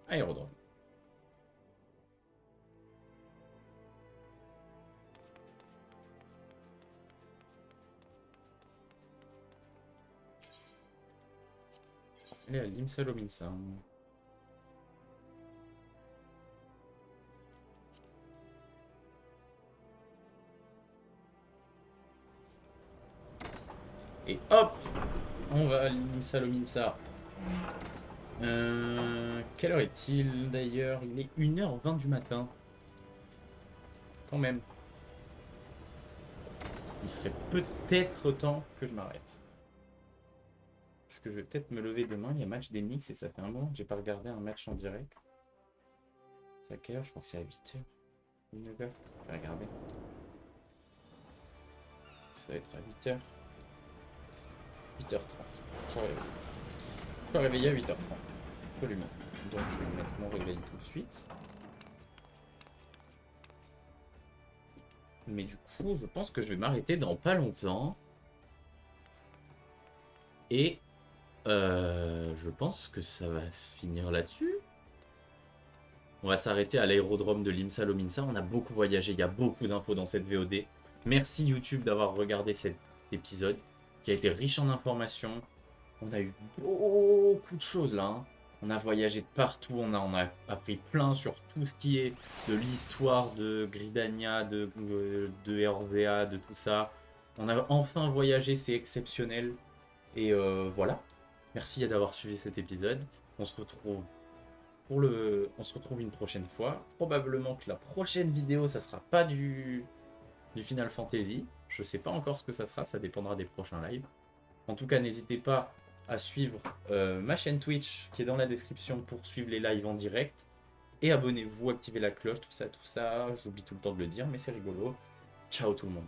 Aérodrome. Allez, à l'Imsa Lominsa. Et hop, on va à l'Imsa Lominsa. Quelle heure est-il d'ailleurs? Il est 1h20 du matin. Quand même. Il serait peut-être temps que je m'arrête. Parce que je vais peut-être me lever demain. Il y a match d'Enix et ça fait un moment que j'ai pas regardé un match en direct. C'est à quelle heure? Je crois que c'est à 8h. 9h. Je vais regarder. Ça va être à 8h. 8h30. Je suis réveillé à 8h30. Absolument. Donc je vais mettre mon réveil tout de suite. Mais du coup, je pense que je vais m'arrêter dans pas longtemps. Et je pense que ça va se finir là-dessus. On va s'arrêter à l'aérodrome de l'Imsa Lominsa. On a beaucoup voyagé, il y a beaucoup d'infos dans cette VOD. Merci YouTube d'avoir regardé cet épisode qui a été riche en informations. On a eu beaucoup de choses là. Hein. On a voyagé de partout, on a appris plein sur tout ce qui est de l'histoire de Gridania, de Eorzea, de tout ça. On a enfin voyagé, c'est exceptionnel. Et voilà. Merci d'avoir suivi cet épisode. On se retrouve une prochaine fois. Probablement que la prochaine vidéo, ça sera pas du Final Fantasy. Je sais pas encore ce que ça sera, ça dépendra des prochains lives. En tout cas, n'hésitez pas à suivre ma chaîne Twitch qui est dans la description pour suivre les lives en direct. Et abonnez-vous, activez la cloche, tout ça. J'oublie tout le temps de le dire, mais c'est rigolo. Ciao tout le monde.